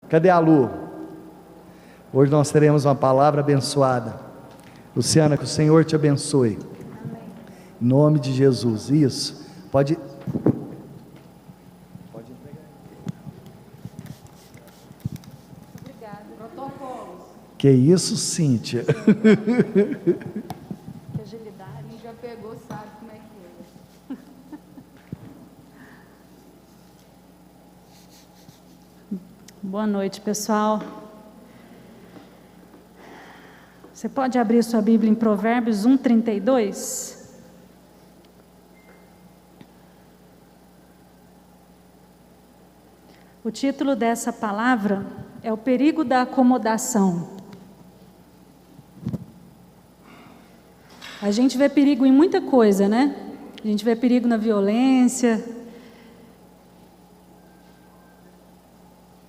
Cadê a Lu? Hoje nós teremos uma palavra abençoada. Luciana, que o Senhor te abençoe. Amém. Em nome de Jesus. Isso. Pode entregar. Obrigada. Protocolos. Que isso, Cíntia? Que agilidade. Quem já pegou sabe como é que é. Boa noite, pessoal. Você pode abrir sua Bíblia em Provérbios 1:32? O título dessa palavra é o perigo da acomodação. A gente vê perigo em muita coisa, né? A gente vê perigo na violência,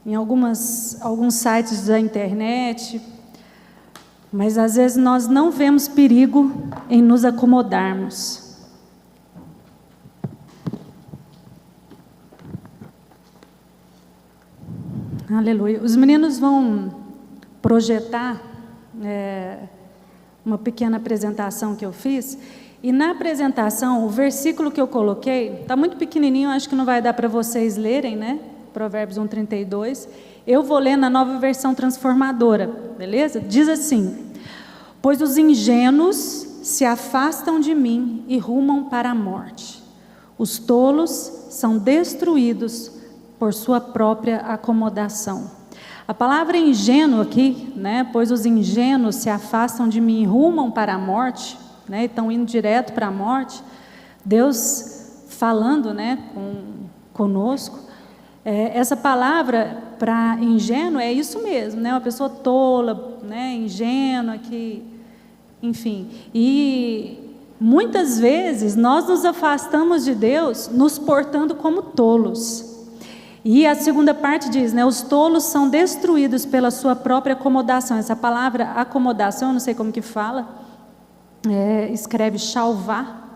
em alguns sites da internet, mas às vezes nós não vemos perigo em nos acomodarmos. Aleluia. Os meninos vão projetar uma pequena apresentação que eu fiz, e na apresentação, o versículo que eu coloquei, está muito pequenininho, acho que não vai dar para vocês lerem, né? Provérbios 1:32, eu vou ler na Nova Versão Transformadora, beleza? Diz assim: pois os ingênuos se afastam de mim e rumam para a morte, os tolos são destruídos por sua própria acomodação. A palavra ingênuo aqui, né? Pois os ingênuos se afastam de mim e rumam para a morte, né? Estão indo direto para a morte. Deus falando, né? Conosco. Essa palavra para ingênuo é isso mesmo, né? Uma pessoa tola, né? Ingênua, que, enfim. E muitas vezes nós nos afastamos de Deus, nos portando como tolos. E a segunda parte diz, né? Os tolos são destruídos pela sua própria acomodação. Essa palavra acomodação, eu não sei como que fala, escreve chalvar.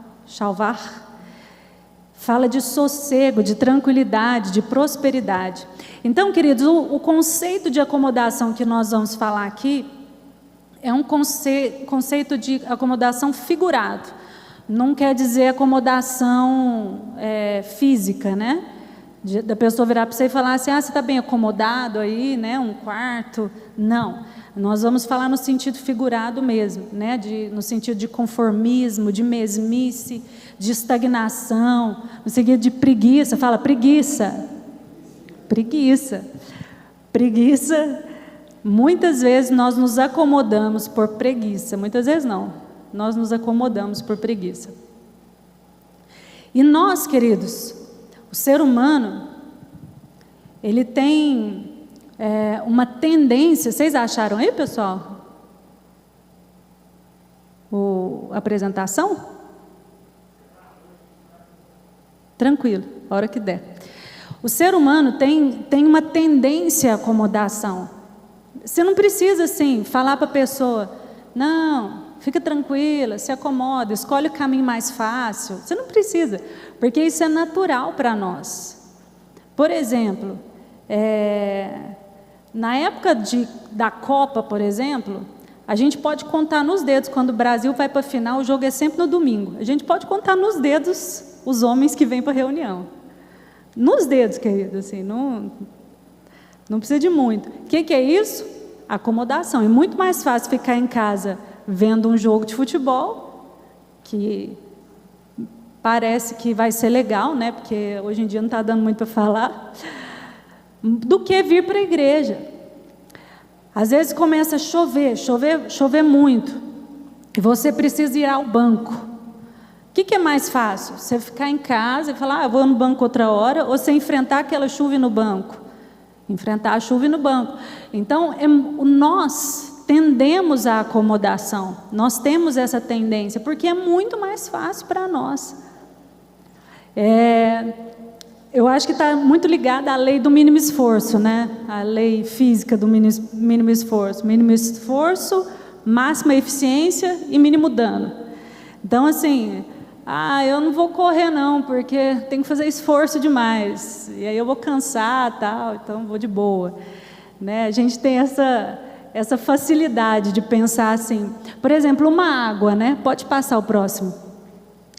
Fala de sossego, de tranquilidade, de prosperidade. Então, queridos, o conceito de acomodação que nós vamos falar aqui é um conceito de acomodação figurado. Não quer dizer acomodação física, né? Da pessoa virar para você e falar assim, você está bem acomodado aí, né? Um quarto. Não. Nós vamos falar no sentido figurado mesmo, né? No sentido de conformismo, de mesmice, de estagnação, no sentido de preguiça. Fala, preguiça. Muitas vezes nós nos acomodamos por preguiça. Muitas vezes não. Nós nos acomodamos por preguiça. E nós, queridos, o ser humano, ele tem uma tendência. Vocês acharam aí, pessoal? A apresentação? Tranquilo, a hora que der. O ser humano tem uma tendência à acomodação. Você não precisa, assim, falar para a pessoa, não, fica tranquila, se acomoda, escolhe o caminho mais fácil. Você não precisa, porque isso é natural para nós. Por exemplo, na época da Copa, por exemplo, a gente pode contar nos dedos, quando o Brasil vai para a final, o jogo é sempre no domingo. A gente pode contar nos dedos os homens que vêm para a reunião. Nos dedos, querido, assim, não precisa de muito. O que é isso? Acomodação. É muito mais fácil ficar em casa vendo um jogo de futebol, que parece que vai ser legal, né? Porque hoje em dia não está dando muito para falar, do que vir para a igreja. Às vezes começa a chover muito, e você precisa ir ao banco. O que é mais fácil? Você ficar em casa e falar, vou no banco outra hora, ou você enfrentar aquela chuva no banco? Enfrentar a chuva no banco. Então, nós tendemos à acomodação, nós temos essa tendência, porque é muito mais fácil para nós. Eu acho que está muito ligada à lei do mínimo esforço, né? A lei física do mínimo esforço. Mínimo esforço, máxima eficiência e mínimo dano. Então, assim, eu não vou correr não, porque tem que fazer esforço demais. E aí eu vou cansar, tal, então vou de boa. né? A gente tem essa facilidade de pensar assim. Por exemplo, uma água, né? Pode passar o próximo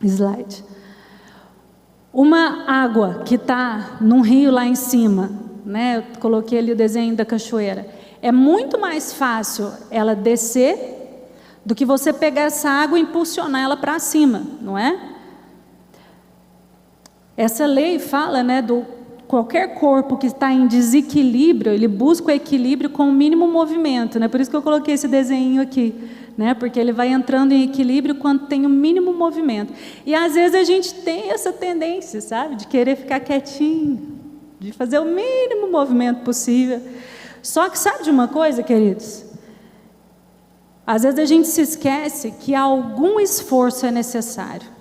slide. Uma água que está num rio lá em cima, né? Eu coloquei ali o desenho da cachoeira. É muito mais fácil ela descer do que você pegar essa água e impulsionar ela para cima, não é? Essa lei fala, né, do qualquer corpo que está em desequilíbrio, ele busca o equilíbrio com o mínimo movimento, né? Por isso que eu coloquei esse desenho aqui, né? Porque ele vai entrando em equilíbrio quando tem o mínimo movimento. E às vezes a gente tem essa tendência, sabe? De querer ficar quietinho, de fazer o mínimo movimento possível. Só que sabe de uma coisa, queridos? Às vezes a gente se esquece que algum esforço é necessário.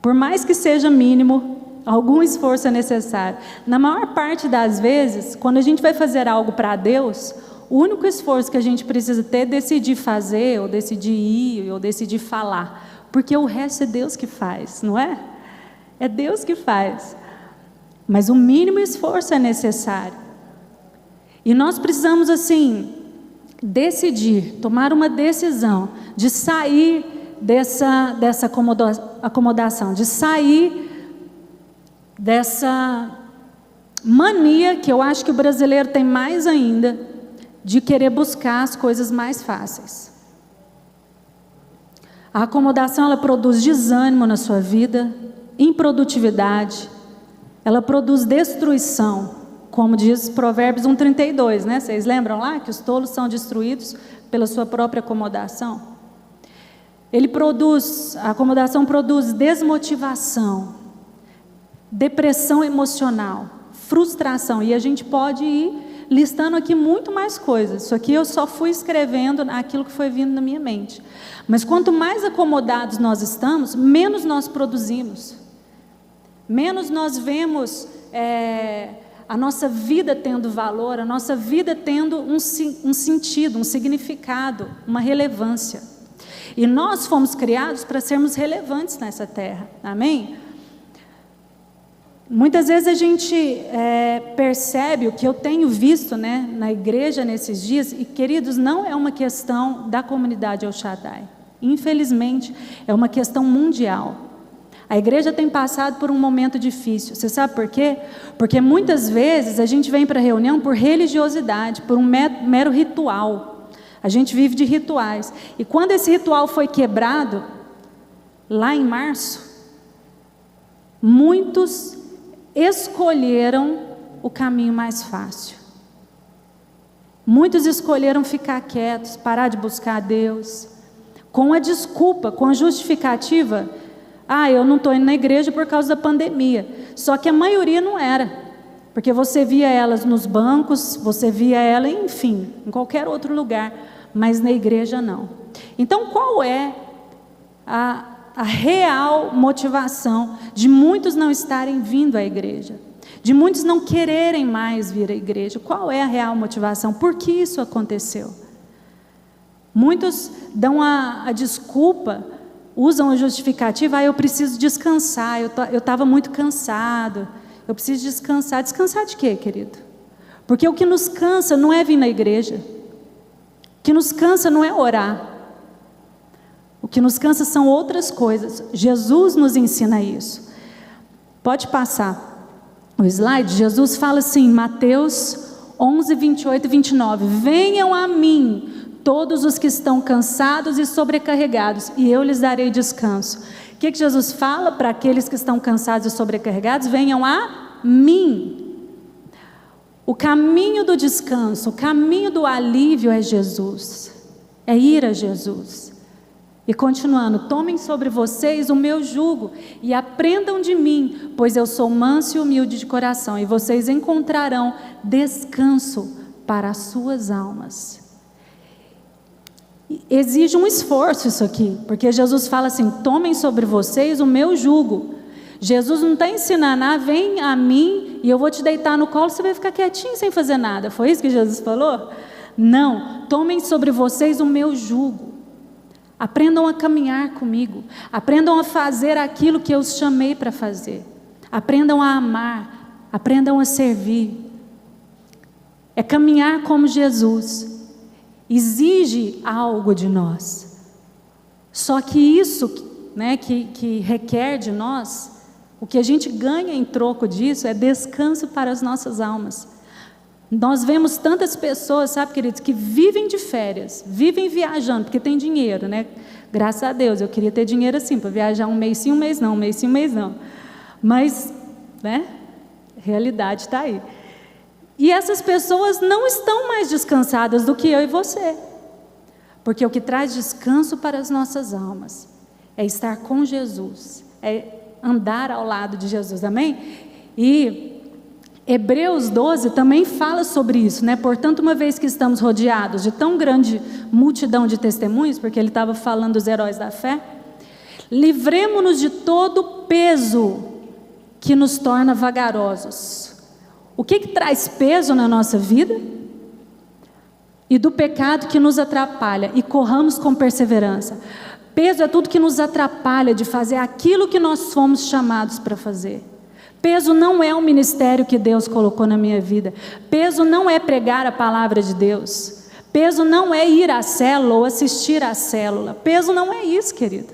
Por mais que seja mínimo, algum esforço é necessário. Na maior parte das vezes, quando a gente vai fazer algo para Deus, o único esforço que a gente precisa ter é decidir fazer, ou decidir ir, ou decidir falar. Porque o resto é Deus que faz, não é? É Deus que faz. Mas o mínimo esforço é necessário. E nós precisamos, assim, decidir, tomar uma decisão de sair dessa acomodação, de sair dessa mania que eu acho que o brasileiro tem mais ainda, de querer buscar as coisas mais fáceis. A acomodação, ela produz desânimo na sua vida, improdutividade, ela produz destruição, como diz Provérbios 1:32, né? Vocês lembram lá que os tolos são destruídos pela sua própria acomodação? A acomodação produz desmotivação, depressão emocional, frustração, e a gente pode ir listando aqui muito mais coisas. Isso aqui eu só fui escrevendo aquilo que foi vindo na minha mente. Mas quanto mais acomodados nós estamos, menos nós produzimos, menos nós vemos a nossa vida tendo valor, a nossa vida tendo um sentido, um significado, uma relevância. E nós fomos criados para sermos relevantes nessa terra, amém? Muitas vezes a gente percebe o que eu tenho visto, né, na igreja nesses dias, e queridos, não é uma questão da comunidade El Shaddai, infelizmente é uma questão mundial. A igreja tem passado por um momento difícil. Você sabe por quê? Porque muitas vezes a gente vem para a reunião por religiosidade, por um mero ritual. A gente vive de rituais. E quando esse ritual foi quebrado, lá em março, muitos escolheram o caminho mais fácil. Muitos escolheram ficar quietos, parar de buscar a Deus, com a desculpa, com a justificativa: eu não estou indo na igreja por causa da pandemia. Só que a maioria não era, porque você via elas nos bancos, você via ela, enfim, em qualquer outro lugar, mas na igreja não. Então, qual é a real motivação de muitos não estarem vindo à igreja? De muitos não quererem mais vir à igreja? Qual é a real motivação? Por que isso aconteceu? Muitos dão a desculpa, usam a justificativa: eu preciso descansar, eu estava muito cansado, eu preciso descansar. Descansar de quê, querido? Porque o que nos cansa não é vir na igreja, o que nos cansa não é orar, o que nos cansa são outras coisas. Jesus nos ensina isso. Pode passar o slide. Jesus fala assim, Mateus 11, 28 e 29, venham a mim todos os que estão cansados e sobrecarregados, e eu lhes darei descanso. O que Jesus fala para aqueles que estão cansados e sobrecarregados? Venham a mim. O caminho do descanso, o caminho do alívio é Jesus, é ir a Jesus. E continuando, tomem sobre vocês o meu jugo e aprendam de mim, pois eu sou manso e humilde de coração, e vocês encontrarão descanso para as suas almas. Exige um esforço isso aqui, porque Jesus fala assim, tomem sobre vocês o meu jugo. Jesus não está ensinando, vem a mim e eu vou te deitar no colo, você vai ficar quietinho sem fazer nada. Foi isso que Jesus falou? Não, tomem sobre vocês o meu jugo. Aprendam a caminhar comigo, aprendam a fazer aquilo que eu os chamei para fazer. Aprendam a amar, aprendam a servir. é caminhar como Jesus, exige algo de nós. Só que isso, né, que requer de nós, o que a gente ganha em troco disso é descanso para as nossas almas. Nós vemos tantas pessoas, sabe, queridos, que vivem de férias, vivem viajando, porque tem dinheiro, né? Graças a Deus, eu queria ter dinheiro assim, para viajar um mês sim, um mês não, um mês sim, um mês não. Mas, né, realidade está aí. E essas pessoas não estão mais descansadas do que eu e você. Porque o que traz descanso para as nossas almas é estar com Jesus, é andar ao lado de Jesus, amém? E Hebreus 12 também fala sobre isso, né? Portanto, uma vez que estamos rodeados de tão grande multidão de testemunhos, porque ele estava falando dos heróis da fé, livremo-nos de todo o peso que nos torna vagarosos. O que traz peso na nossa vida? E do pecado que nos atrapalha, e corramos com perseverança. Peso é tudo que nos atrapalha de fazer aquilo que nós fomos chamados para fazer. Peso não é o ministério que Deus colocou na minha vida. Peso não é pregar a palavra de Deus. Peso não é ir à célula ou assistir à célula. Peso não é isso, querido.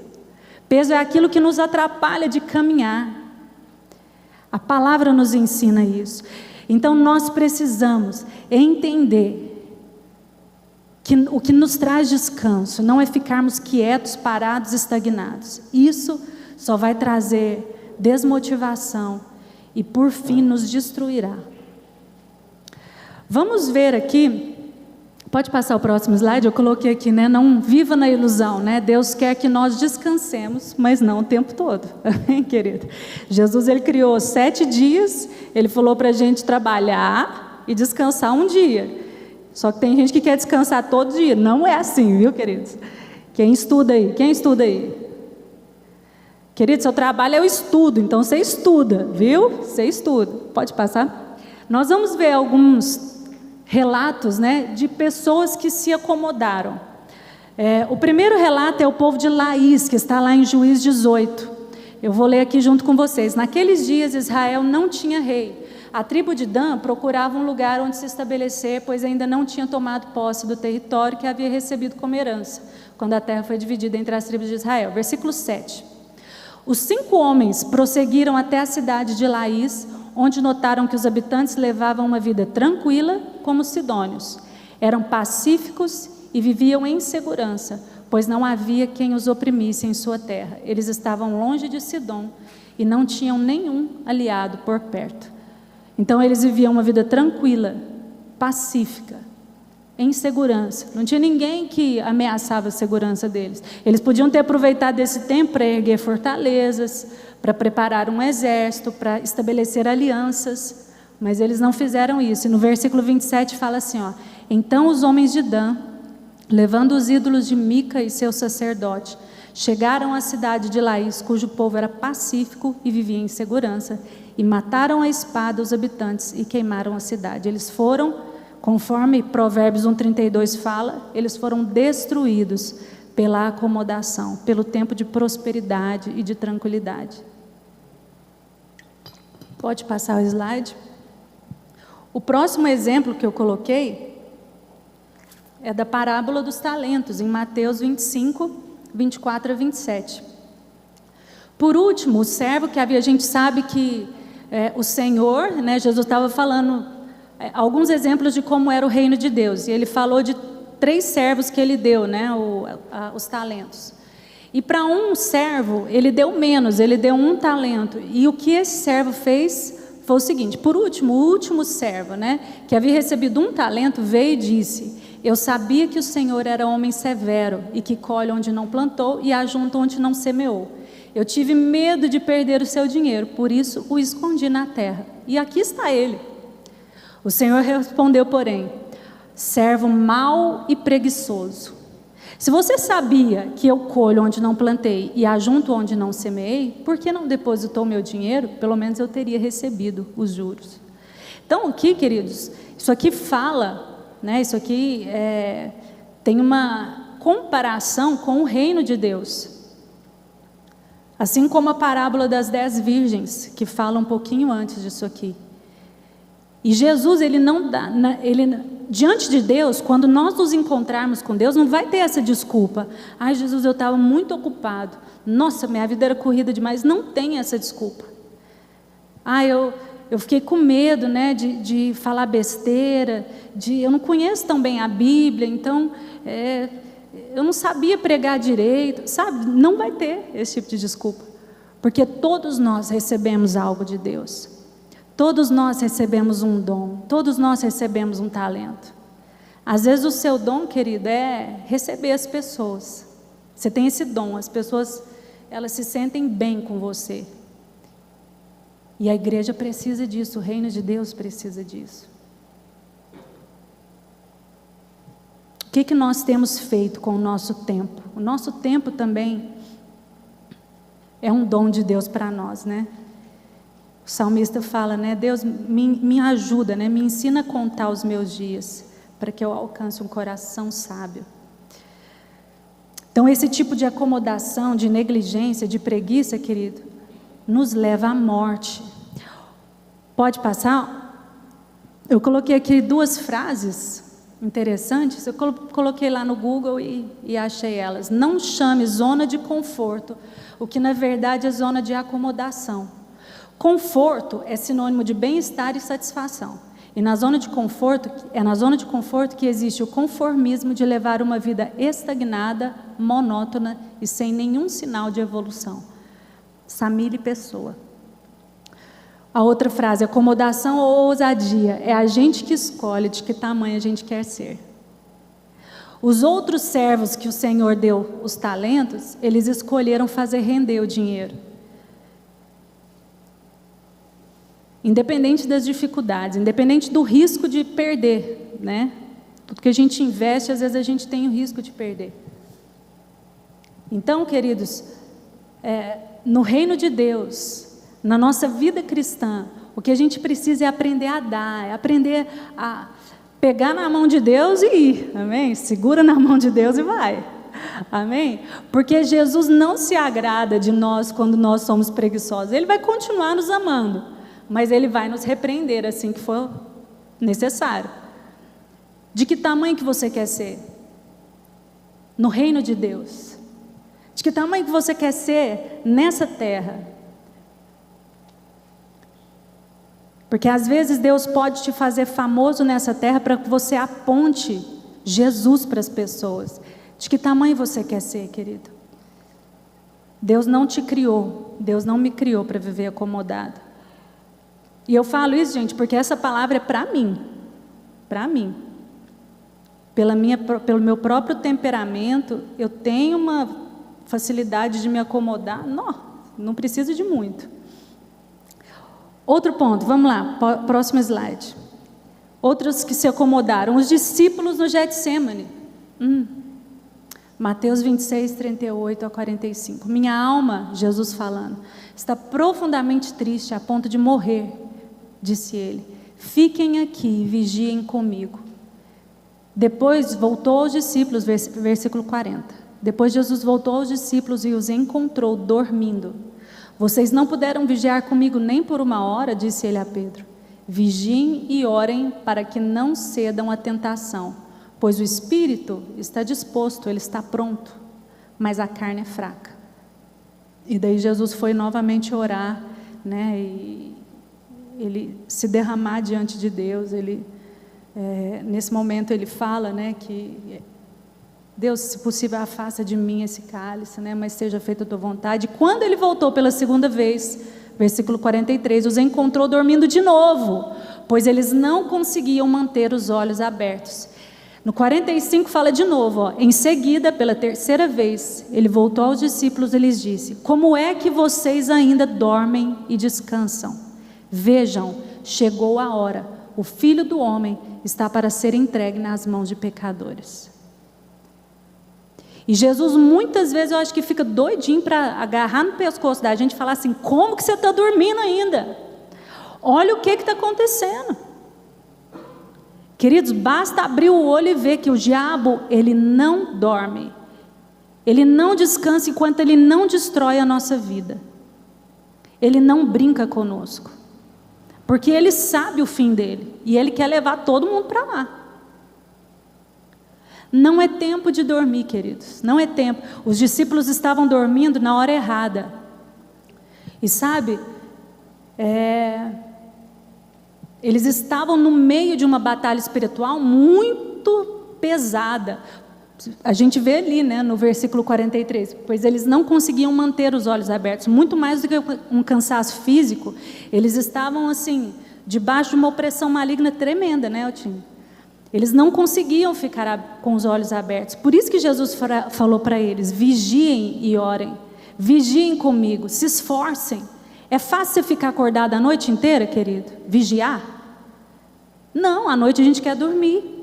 Peso é aquilo que nos atrapalha de caminhar. A palavra nos ensina isso. Então nós precisamos entender que o que nos traz descanso não é ficarmos quietos, parados, estagnados. Isso só vai trazer desmotivação e por fim nos destruirá. Vamos ver aqui, pode passar o próximo slide, eu coloquei aqui, né? Não viva na ilusão, né? Deus quer que nós descansemos, mas não o tempo todo, amém, querido? Jesus, ele criou 7 dias, ele falou para a gente trabalhar e descansar um dia. Só que tem gente que quer descansar todo dia, não é assim, viu, queridos? Quem estuda aí? Querido, seu trabalho é o estudo, então você estuda, viu? Você estuda. Pode passar? Nós vamos ver alguns relatos, né, de pessoas que se acomodaram. O primeiro relato é o povo de Laís, que está lá em Juízes 18. Eu vou ler aqui junto com vocês. Naqueles dias Israel não tinha rei. A tribo de Dan procurava um lugar onde se estabelecer, pois ainda não tinha tomado posse do território que havia recebido como herança, quando a terra foi dividida entre as tribos de Israel. Versículo 7. Os 5 homens prosseguiram até a cidade de Laís, onde notaram que os habitantes levavam uma vida tranquila como sidônios. Eram pacíficos e viviam em segurança, pois não havia quem os oprimisse em sua terra. Eles estavam longe de Sidom e não tinham nenhum aliado por perto. Então eles viviam uma vida tranquila, pacífica, em segurança. Não tinha ninguém que ameaçava a segurança deles. Eles podiam ter aproveitado esse tempo para erguer fortalezas, para preparar um exército, para estabelecer alianças, mas eles não fizeram isso. E no versículo 27 fala assim, ó: então os homens de Dan, levando os ídolos de Mica e seu sacerdote, chegaram à cidade de Laís, cujo povo era pacífico e vivia em segurança, e mataram a espada os habitantes e queimaram a cidade. Eles foram, conforme Provérbios 1:32 fala, eles foram destruídos pela acomodação, pelo tempo de prosperidade e de tranquilidade. Pode passar o slide? O próximo exemplo que eu coloquei é da parábola dos talentos, em Mateus 25, 24 a 27. Por último, o servo que havia, a gente sabe que o Senhor, né, Jesus estava falando alguns exemplos de como era o reino de Deus, e ele falou de 3 servos que ele deu, né, os talentos. E para um servo, ele deu menos, ele deu 1 talento, e o que esse servo fez foi o seguinte: por último, o último servo, né, que havia recebido 1 talento, veio e disse: eu sabia que o Senhor era homem severo, e que colhe onde não plantou e ajunta onde não semeou. Eu tive medo de perder o seu dinheiro, por isso o escondi na terra. E aqui está ele. O Senhor respondeu, porém: servo mau e preguiçoso. Se você sabia que eu colho onde não plantei e ajunto onde não semeei, por que não depositou meu dinheiro? Pelo menos eu teria recebido os juros. Então aqui, queridos, isso aqui fala, né, isso aqui tem uma comparação com o reino de Deus. Assim como a parábola das 10 virgens, que fala um pouquinho antes disso aqui. E Jesus, ele não dá, diante de Deus, quando nós nos encontrarmos com Deus, não vai ter essa desculpa. Ai, Jesus, eu estava muito ocupado. Nossa, minha vida era corrida demais. Não tem essa desculpa. Ai, eu fiquei com medo, né, de falar besteira, eu não conheço tão bem a Bíblia, então eu não sabia pregar direito, sabe? Não vai ter esse tipo de desculpa, porque todos nós recebemos algo de Deus, todos nós recebemos um dom, todos nós recebemos um talento. Às vezes o seu dom, querido, é receber as pessoas. Você tem esse dom, as pessoas, elas se sentem bem com você. E a igreja precisa disso, o reino de Deus precisa disso. O que nós temos feito com o nosso tempo? O nosso tempo também é um dom de Deus para nós, né? O salmista fala, né? Deus me ajuda, né? Me ensina a contar os meus dias, para que eu alcance um coração sábio. Então esse tipo de acomodação, de negligência, de preguiça, querido, nos leva à morte. Pode passar? Eu coloquei aqui 2 frases interessantes, eu coloquei lá no Google e achei elas. Não chame zona de conforto, o que na verdade é zona de acomodação. Conforto é sinônimo de bem-estar e satisfação. E na zona de conforto, é na zona de conforto que existe o conformismo de levar uma vida estagnada, monótona e sem nenhum sinal de evolução. Samile Pessoa. A outra frase, acomodação ou ousadia, é a gente que escolhe de que tamanho a gente quer ser. Os outros servos que o Senhor deu os talentos, eles escolheram fazer render o dinheiro. Independente das dificuldades, independente do risco de perder, né? Tudo que a gente investe, às vezes a gente tem o risco de perder. Então, queridos, no reino de Deus, na nossa vida cristã, o que a gente precisa é aprender a dar, é aprender a pegar na mão de Deus e ir, amém? Segura na mão de Deus e vai, amém? Porque Jesus não se agrada de nós quando nós somos preguiçosos, Ele vai continuar nos amando, mas Ele vai nos repreender assim que for necessário. De que tamanho que você quer ser? No reino de Deus. De que tamanho que você quer ser nessa terra? Porque às vezes Deus pode te fazer famoso nessa terra para que você aponte Jesus para as pessoas. De que tamanho você quer ser, querido? Deus não te criou, Deus não me criou para viver acomodado. E eu falo isso, gente, porque essa palavra é para mim. Para mim. Pelo meu próprio temperamento, eu tenho uma facilidade de me acomodar. Não preciso de muito. Outro ponto, vamos lá, próximo slide. Outros que se acomodaram, os discípulos no Getsemane. Mateus 26, 38 a 45. Minha alma, Jesus falando, está profundamente triste a ponto de morrer, disse ele. Fiquem aqui e vigiem comigo. Depois voltou aos discípulos, versículo 40. Depois Jesus voltou aos discípulos e os encontrou dormindo. Vocês não puderam vigiar comigo nem por 1 hora, disse ele a Pedro. Vigiem e orem para que não cedam à tentação, pois o espírito está disposto, ele está pronto, mas a carne é fraca. E daí Jesus foi novamente orar, né, e ele se derramar diante de Deus. Nesse momento ele fala, né, que Deus, se possível, afasta de mim esse cálice, né, mas seja feita a tua vontade. Quando ele voltou pela segunda vez, versículo 43, os encontrou dormindo de novo, pois eles não conseguiam manter os olhos abertos. No 45 fala de novo, em seguida, pela terceira vez, ele voltou aos discípulos e lhes disse: como é que vocês ainda dormem e descansam? Vejam, chegou a hora, o Filho do Homem está para ser entregue nas mãos de pecadores. E Jesus muitas vezes eu acho que fica doidinho para agarrar no pescoço da gente e falar assim: como que você está dormindo ainda? Olha o que está acontecendo. Queridos, basta abrir o olho e ver que o diabo, ele não dorme, ele não descansa enquanto ele não destrói a nossa vida, ele não brinca conosco. A porque Ele sabe o fim dele, e Ele quer levar todo mundo para lá. Não é tempo de dormir, queridos, não é tempo. Os discípulos estavam dormindo na hora errada, e sabe, eles estavam no meio de uma batalha espiritual muito pesada. A gente vê ali, né, no versículo 43, pois eles não conseguiam manter os olhos abertos, muito mais do que um cansaço físico, eles estavam assim, debaixo de uma opressão maligna tremenda, né, Otinho? Eles não conseguiam ficar com os olhos abertos, por isso que Jesus falou para eles: vigiem e orem, vigiem comigo, se esforcem. É fácil você ficar acordado a noite inteira, querido? Vigiar? Não, à noite a gente quer dormir.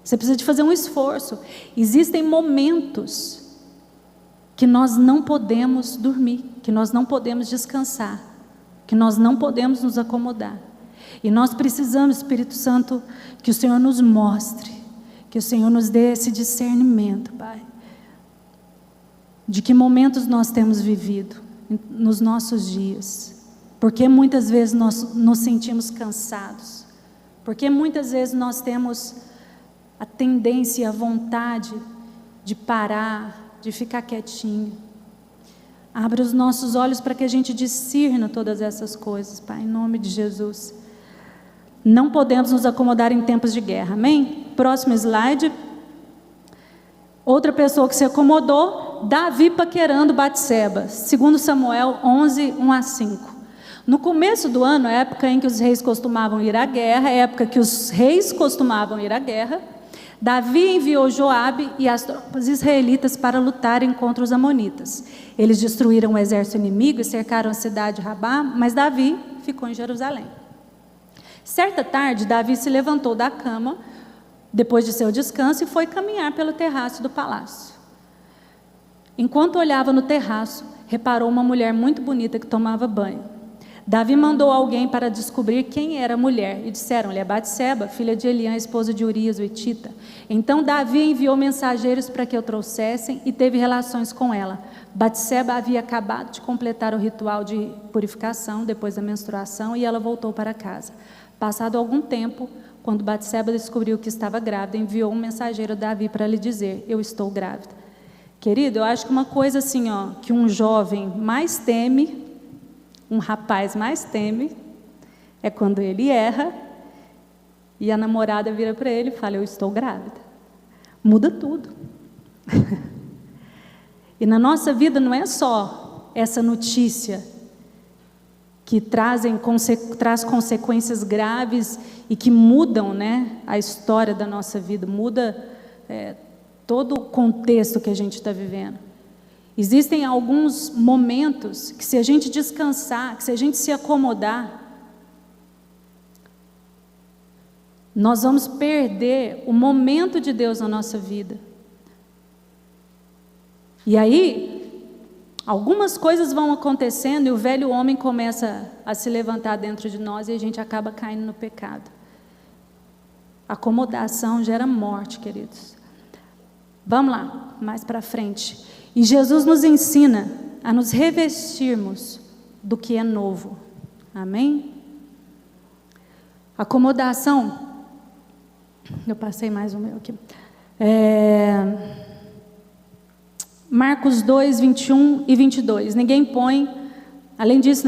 Você precisa de fazer um esforço. Existem momentos que nós não podemos dormir, que nós não podemos descansar, que nós não podemos nos acomodar. E nós precisamos, Espírito Santo, que o Senhor nos mostre, que o Senhor nos dê esse discernimento, Pai, de que momentos nós temos vivido nos nossos dias, porque muitas vezes nós nos sentimos cansados, porque muitas vezes nós temos a tendência, a vontade de parar, de ficar quietinho. Abra os nossos olhos para que a gente discirna todas essas coisas, Pai, em nome de Jesus. Não podemos nos acomodar em tempos de guerra, amém? Próximo slide. Outra pessoa que se acomodou, Davi paquerando Batseba, 2 Samuel 11, 1-5. No começo do ano, a época em que os reis costumavam ir à guerra, Davi enviou Joabe e as tropas israelitas para lutarem contra os amonitas. Eles destruíram o exército inimigo e cercaram a cidade de Rabá, mas Davi ficou em Jerusalém. Certa tarde, Davi se levantou da cama, depois de seu descanso, e foi caminhar pelo terraço do palácio. Enquanto olhava no terraço, reparou uma mulher muito bonita que tomava banho. Davi mandou alguém para descobrir quem era a mulher, e disseram-lhe: é Batseba, filha de Eliã, esposa de Urias o Hitita. Então Davi enviou mensageiros para que o trouxessem e teve relações com ela. Batseba havia acabado de completar o ritual de purificação depois da menstruação, e ela voltou para casa. Passado algum tempo, quando Batseba descobriu que estava grávida, enviou um mensageiro a Davi para lhe dizer: eu estou grávida. Querido, eu acho que uma coisa assim, que um jovem mais teme, um rapaz mais teme, é quando ele erra e a namorada vira para ele e fala: eu estou grávida. Muda tudo. E na nossa vida não é só essa notícia que traz consequências graves e que mudam, né, a história da nossa vida, muda todo o contexto que a gente está vivendo. Existem alguns momentos que, se a gente descansar, que se a gente se acomodar, nós vamos perder o momento de Deus na nossa vida. E aí, algumas coisas vão acontecendo e o velho homem começa a se levantar dentro de nós e a gente acaba caindo no pecado. Acomodação gera morte, queridos. Vamos lá, mais para frente. E Jesus nos ensina a nos revestirmos do que é novo. Amém? Acomodação. Eu passei mais um meu aqui. Marcos 2, 21 e 22. Ninguém põe, além disso,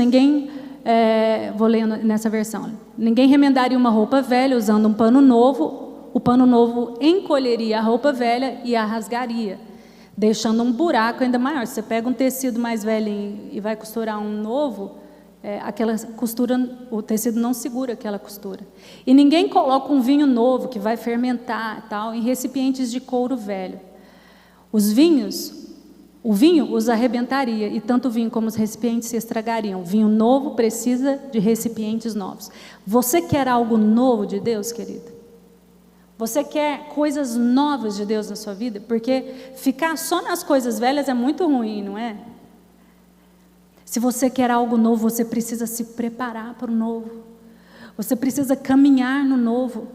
vou ler nessa versão. Ninguém remendaria uma roupa velha usando um pano novo. O pano novo encolheria a roupa velha e a rasgaria, deixando um buraco ainda maior. Se você pega um tecido mais velho e vai costurar um novo, aquela costura, o tecido não segura aquela costura. E ninguém coloca um vinho novo que vai fermentar tal, em recipientes de couro velho. O vinho os arrebentaria, e tanto o vinho como os recipientes se estragariam. O vinho novo precisa de recipientes novos. Você quer algo novo de Deus, querido? Você quer coisas novas de Deus na sua vida? Porque ficar só nas coisas velhas é muito ruim, não é? Se você quer algo novo, você precisa se preparar para o novo. Você precisa caminhar no novo.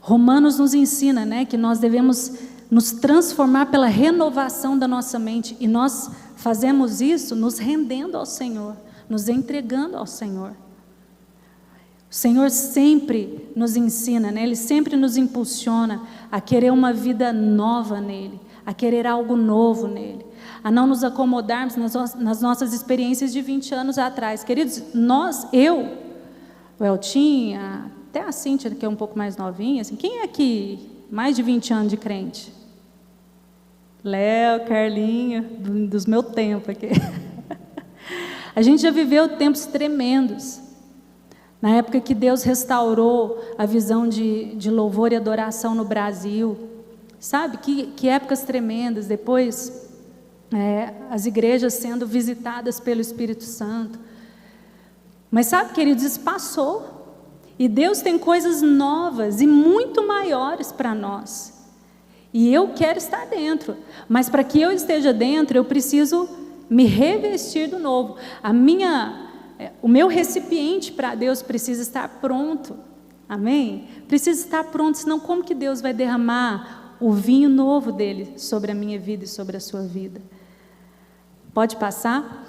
Romanos nos ensina, né, que nós devemos nos transformar pela renovação da nossa mente. E nós fazemos isso nos rendendo ao Senhor, nos entregando ao Senhor. O Senhor sempre nos ensina, né? Ele sempre nos impulsiona a querer uma vida nova nele, a querer algo novo nele, a não nos acomodarmos nas nossas experiências de 20 anos atrás. Queridos, o Eltim, até a Cíntia, que é um pouco mais novinha, assim, quem é aqui mais de 20 anos de crente? Léo, Carlinho, dos meus tempos aqui. A gente já viveu tempos tremendos. Na época que Deus restaurou a visão de louvor e adoração no Brasil. Sabe, que épocas tremendas. Depois, as igrejas sendo visitadas pelo Espírito Santo. Mas sabe, queridos, isso passou. E Deus tem coisas novas e muito maiores para nós. E eu quero estar dentro. Mas para que eu esteja dentro, eu preciso me revestir do novo. O meu recipiente para Deus precisa estar pronto. Amém? Precisa estar pronto, senão como que Deus vai derramar o vinho novo dele sobre a minha vida e sobre a sua vida? Pode passar?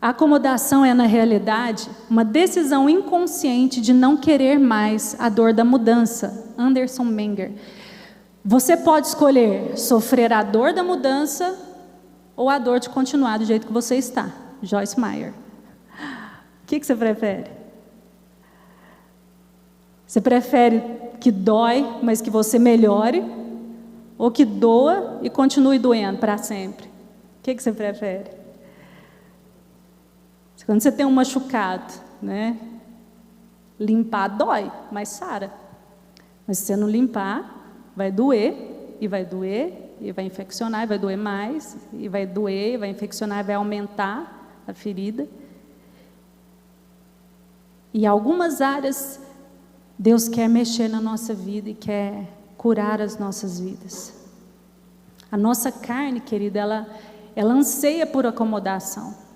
A acomodação é, na realidade, uma decisão inconsciente de não querer mais a dor da mudança. Anderson Menger. Você pode escolher sofrer a dor da mudança ou a dor de continuar do jeito que você está. Joyce Meyer. O que você prefere? Você prefere que dói, mas que você melhore? Ou que doa e continue doendo para sempre? O que você prefere? Quando você tem um machucado, né? Limpar dói, mas sara. Mas se você não limpar, vai doer, e vai doer, e vai infeccionar, e vai doer mais, e vai doer, e vai infeccionar, e vai aumentar a ferida. E algumas áreas, Deus quer mexer na nossa vida e quer curar as nossas vidas. A nossa carne, querida, ela anseia por acomodação.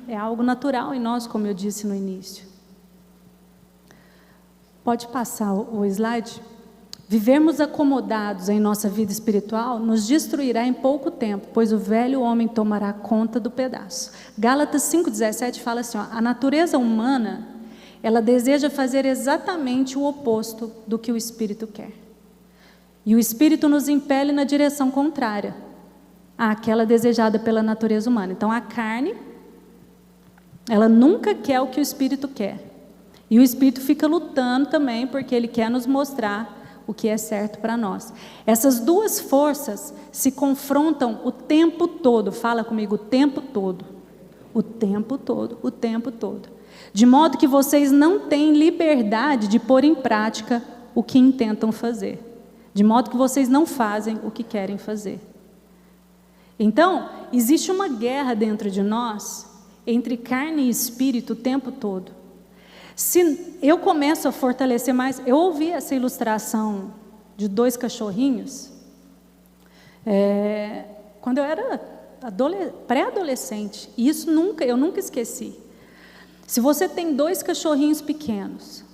É algo natural em nós, como eu disse no início. Pode passar o slide? Vivermos acomodados em nossa vida espiritual nos destruirá em pouco tempo, pois o velho homem tomará conta do pedaço. Gálatas 5,17 fala assim, a natureza humana, ela deseja fazer exatamente o oposto do que o Espírito quer. E o Espírito nos impele na direção contrária àquela desejada pela natureza humana. Então a carne, ela nunca quer o que o Espírito quer. E o Espírito fica lutando também, porque ele quer nos mostrar o que é certo para nós. Essas duas forças se confrontam o tempo todo. Fala comigo, o tempo todo. O tempo todo, o tempo todo. De modo que vocês não têm liberdade de pôr em prática o que intentam fazer. De modo que vocês não fazem o que querem fazer. Então, existe uma guerra dentro de nós, entre carne e espírito o tempo todo. Se eu começo a fortalecer mais, eu ouvi essa ilustração de 2 cachorrinhos, quando eu era pré-adolescente, e isso eu nunca esqueci. Se você tem 2 cachorrinhos pequenos,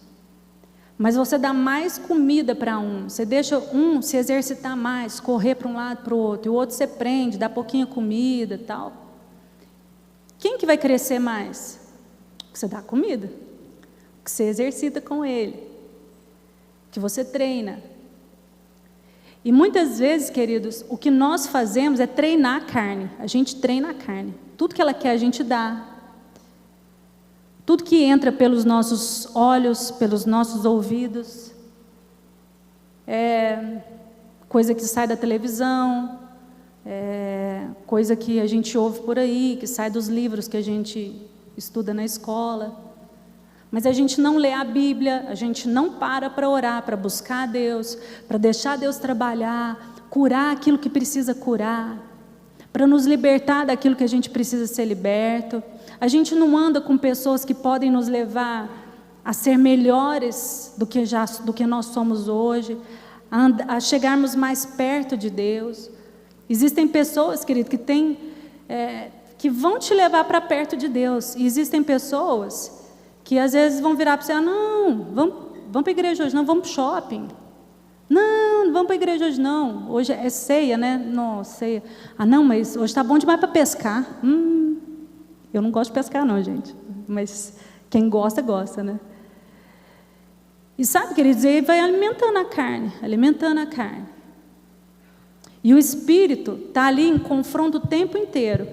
mas você dá mais comida para você deixa um se exercitar mais, correr para um lado para o outro, e o outro você prende, dá pouquinho comida e tal, quem que vai crescer mais? Que você dá comida, que você exercita com ele, que você treina. E muitas vezes, queridos, o que nós fazemos é treinar a carne. A gente treina a carne. Tudo que ela quer a gente dá. Tudo que entra pelos nossos olhos, pelos nossos ouvidos, coisa que sai da televisão, coisa que a gente ouve por aí, que sai dos livros que a gente estuda na escola. Mas a gente não lê a Bíblia, a gente não para orar, para buscar a Deus, para deixar Deus trabalhar, curar aquilo que precisa curar, para nos libertar daquilo que a gente precisa ser liberto. A gente não anda com pessoas que podem nos levar a ser melhores do que nós somos hoje, a chegarmos mais perto de Deus. Existem pessoas, querido, que vão te levar para perto de Deus, e existem pessoas que às vezes vão virar para você, não, vamos para a igreja hoje, não, vamos para o shopping. Não vamos para a igreja hoje não, hoje é ceia, né? Não, ceia. Não, mas hoje está bom demais para pescar. Eu não gosto de pescar não, gente, mas quem gosta, gosta, né? E sabe, queridos, ele vai alimentando a carne, alimentando a carne. E o Espírito está ali em confronto o tempo inteiro.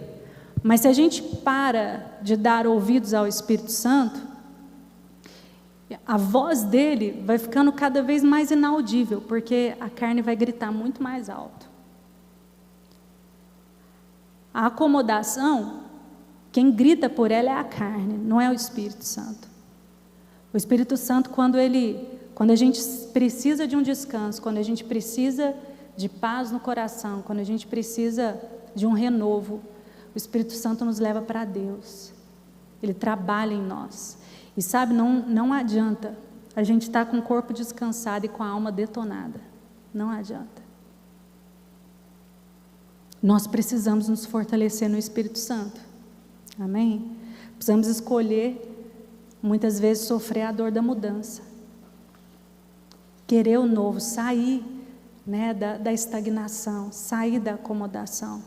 Mas se a gente para de dar ouvidos ao Espírito Santo, a voz dele vai ficando cada vez mais inaudível, porque a carne vai gritar muito mais alto. A acomodação, quem grita por ela é a carne, não é o Espírito Santo. O Espírito Santo, quando a gente precisa de um descanso, quando a gente precisa de paz no coração, quando a gente precisa de um renovo, o Espírito Santo nos leva para Deus. Ele trabalha em nós. E sabe, não adianta a gente estar com o corpo descansado e com a alma detonada. Não adianta. Nós precisamos nos fortalecer no Espírito Santo. Amém? Precisamos escolher, muitas vezes, sofrer a dor da mudança. Querer o novo, sair, né, da estagnação, sair da acomodação.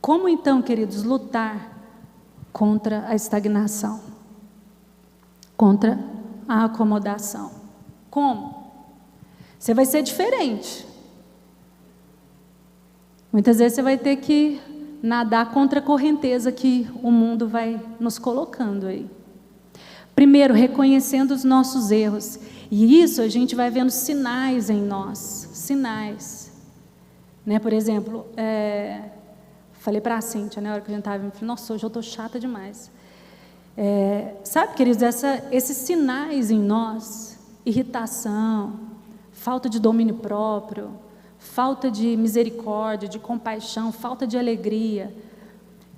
Como então, queridos, lutar contra a estagnação? Contra a acomodação? Como? Você vai ser diferente. Muitas vezes você vai ter que nadar contra a correnteza que o mundo vai nos colocando aí. Primeiro, reconhecendo os nossos erros. E isso a gente vai vendo sinais em nós. Sinais. Né? Por exemplo, falei para a Cíntia, na hora que a gente estava vendo, nossa, hoje eu estou chata demais. Sabe, queridos, esses sinais em nós, irritação, falta de domínio próprio, falta de misericórdia, de compaixão, falta de alegria,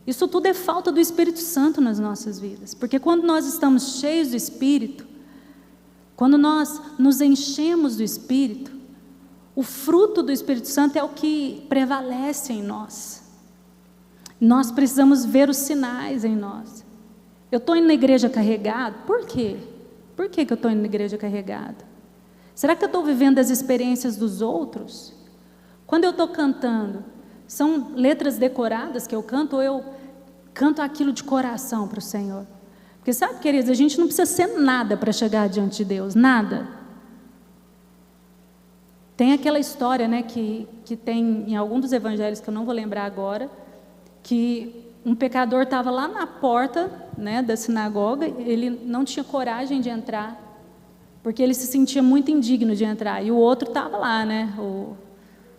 isso tudo é falta do Espírito Santo nas nossas vidas, porque quando nós estamos cheios do Espírito, quando nós nos enchemos do Espírito, o fruto do Espírito Santo é o que prevalece em nós. Nós precisamos ver os sinais em nós. Eu estou indo na igreja carregado, por quê? Por que eu estou indo na igreja carregado? Será que eu estou vivendo as experiências dos outros? Quando eu estou cantando, são letras decoradas que eu canto, ou eu canto aquilo de coração para o Senhor? Porque sabe, queridos, a gente não precisa ser nada para chegar diante de Deus, nada. Tem aquela história, né, que tem em algum dos evangelhos, que eu não vou lembrar agora, que um pecador estava lá na porta, né, da sinagoga, ele não tinha coragem de entrar, porque ele se sentia muito indigno de entrar, e o outro estava lá, né, o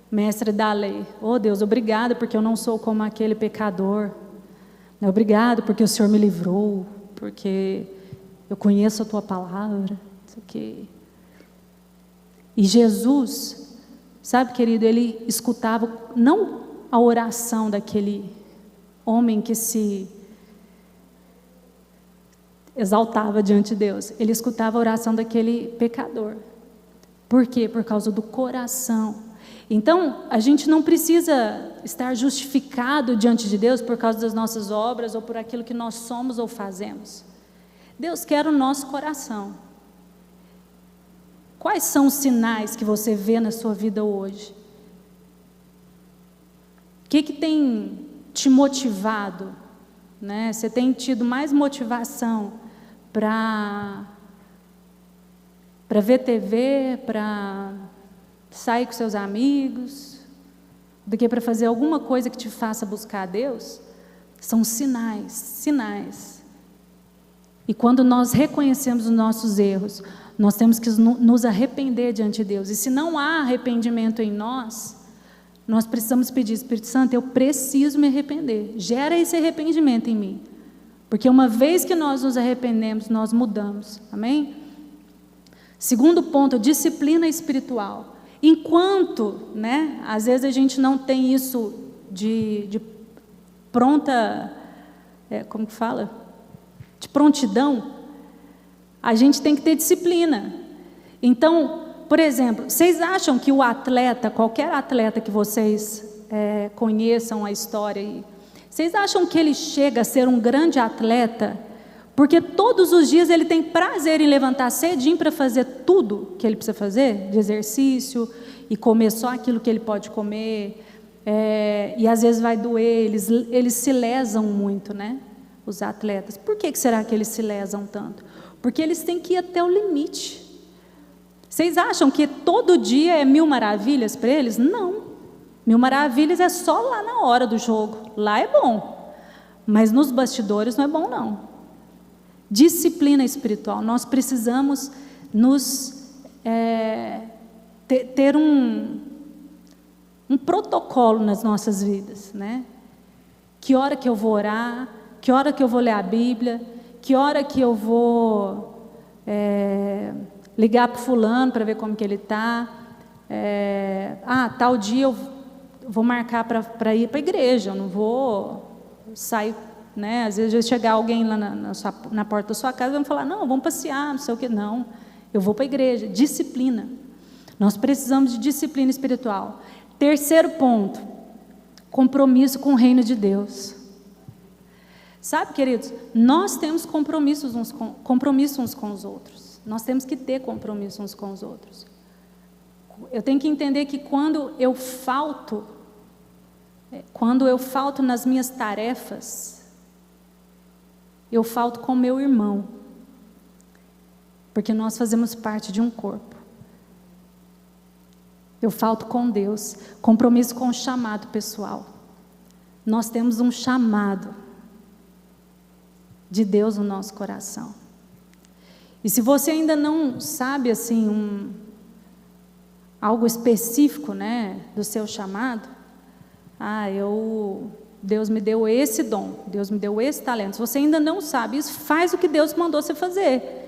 mestre da lei. Oh Deus, obrigado porque eu não sou como aquele pecador, obrigado porque o Senhor me livrou, porque eu conheço a tua palavra, isso aqui. E Jesus, sabe, querido, ele escutava não a oração daquele homem que se exaltava diante de Deus, ele escutava a oração daquele pecador. Por quê? Por causa do coração. Então, a gente não precisa estar justificado diante de Deus por causa das nossas obras ou por aquilo que nós somos ou fazemos. Deus quer o nosso coração. Quais são os sinais que você vê na sua vida hoje? O que tem te motivado? Né? Você tem tido mais motivação para ver TV, para sair com seus amigos, do que para fazer alguma coisa que te faça buscar a Deus? São sinais, sinais. E quando nós reconhecemos os nossos erros, nós temos que nos arrepender diante de Deus. E se não há arrependimento em nós, nós precisamos pedir, Espírito Santo, eu preciso me arrepender. Gera esse arrependimento em mim. Porque uma vez que nós nos arrependemos, nós mudamos. Amém? Segundo ponto, disciplina espiritual. Enquanto, né, às vezes a gente não tem isso de pronta, como que fala? De prontidão, a gente tem que ter disciplina. Então, por exemplo, vocês acham que o atleta, qualquer atleta que vocês conheçam a história, vocês acham que ele chega a ser um grande atleta porque todos os dias ele tem prazer em levantar cedinho para fazer tudo que ele precisa fazer, de exercício, e comer só aquilo que ele pode comer, e às vezes vai doer, eles se lesam muito, né? Os atletas. Por que será que eles se lesam tanto? porque eles têm que ir até o limite. Vocês acham que todo dia é 1000 maravilhas para eles? Não. 1000 maravilhas é só lá na hora do jogo. Lá é bom, mas nos bastidores não é bom, não. Disciplina espiritual. Nós precisamos ter um protocolo nas nossas vidas, né? Que hora que eu vou orar? Que hora que eu vou ler a Bíblia? Que hora que eu vou ligar para o fulano para ver como que ele está? Tal dia eu vou marcar para ir para a igreja, eu não vou sair, né? Às vezes vai chegar alguém lá na porta da sua casa e vai falar, não, vamos passear, não sei o que, não, eu vou para a igreja. Disciplina, nós precisamos de disciplina espiritual. Terceiro ponto, compromisso com o reino de Deus. Sabe, queridos, nós temos compromisso uns com os outros, nós temos que ter compromisso uns com os outros. Eu tenho que entender que quando eu falto nas minhas tarefas, eu falto com meu irmão, porque nós fazemos parte de um corpo. Eu falto com Deus, compromisso com o chamado pessoal. Nós temos um chamado de Deus no nosso coração. E se você ainda não sabe assim algo específico, né, do seu chamado, Deus me deu esse dom, Deus me deu esse talento. Se você ainda não sabe isso, faz o que Deus mandou você fazer.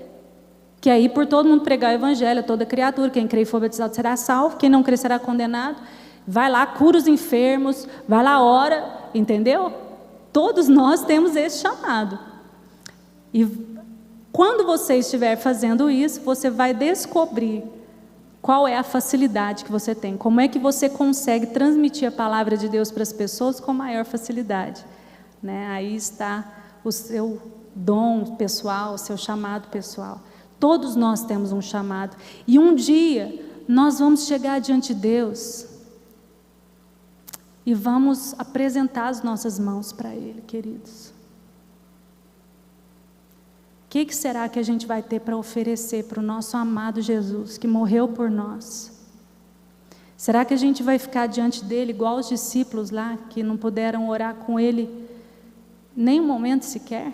Que é ir por todo mundo pregar o evangelho a toda criatura. Quem crê e for batizado será salvo, quem não crê será condenado. Vai lá, cura os enfermos, vai lá, ora, entendeu? Todos nós temos esse chamado. E quando você estiver fazendo isso, você vai descobrir qual é a facilidade que você tem, como é que você consegue transmitir a palavra de Deus para as pessoas com maior facilidade, né? Aí está o seu dom pessoal, o seu chamado pessoal. Todos nós temos um chamado, e um dia nós vamos chegar diante de Deus e vamos apresentar as nossas mãos para Ele, queridos. O que será que a gente vai ter para oferecer para o nosso amado Jesus, que morreu por nós? Será que a gente vai ficar diante dele igual os discípulos lá, que não puderam orar com ele nem um momento sequer?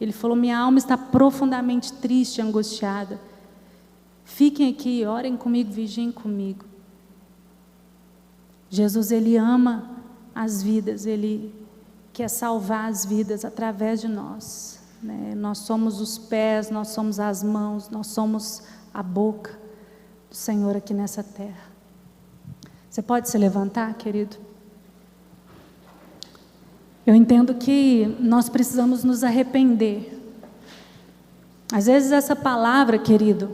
Ele falou, minha alma está profundamente triste, angustiada. Fiquem aqui, orem comigo, vigiem comigo. Jesus, Ele ama as vidas, Ele quer salvar as vidas através de nós, né? Nós somos os pés, nós somos as mãos, nós somos a boca do Senhor aqui nessa terra. Você pode se levantar, querido? Eu entendo que nós precisamos nos arrepender. Às vezes essa palavra, querido,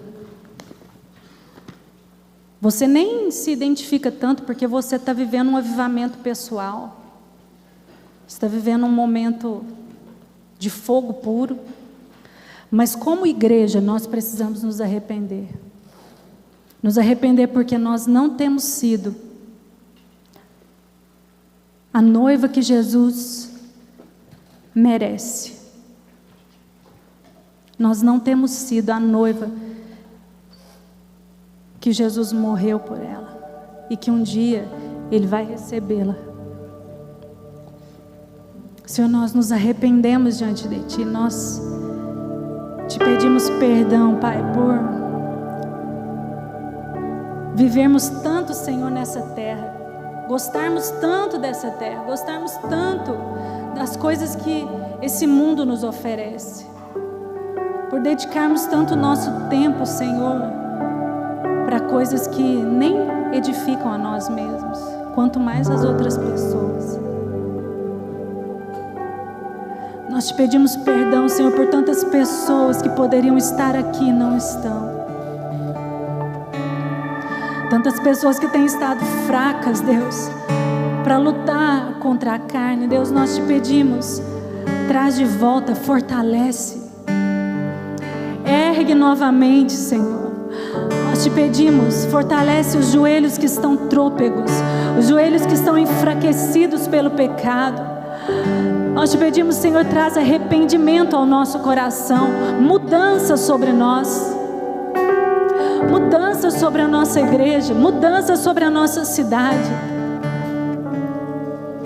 você nem se identifica tanto porque você está vivendo um avivamento pessoal. Você está vivendo um momento de fogo puro. Mas como igreja nós precisamos nos arrepender. Nos arrepender porque nós não temos sido a noiva que Jesus merece. Nós não temos sido a noiva que Jesus morreu por ela e que um dia Ele vai recebê-la. Senhor, nós nos arrependemos diante de Ti, nós Te pedimos perdão, Pai, por vivermos tanto, Senhor, nessa terra, gostarmos tanto dessa terra, gostarmos tanto das coisas que esse mundo nos oferece, por dedicarmos tanto o nosso tempo, Senhor, para coisas que nem edificam a nós mesmos, quanto mais as outras pessoas. Nós Te pedimos perdão, Senhor, por tantas pessoas que poderiam estar aqui e não estão. Tantas pessoas que têm estado fracas, Deus, para lutar contra a carne. Deus, nós Te pedimos, traz de volta, fortalece, ergue novamente, Senhor. Nós Te pedimos, fortalece os joelhos que estão trôpegos, os joelhos que estão enfraquecidos pelo pecado. Nós te pedimos, Senhor, traz arrependimento ao nosso coração, mudança sobre nós, mudança sobre a nossa igreja, mudança sobre a nossa cidade.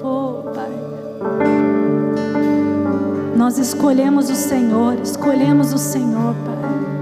Oh, Pai, nós escolhemos o Senhor, Pai.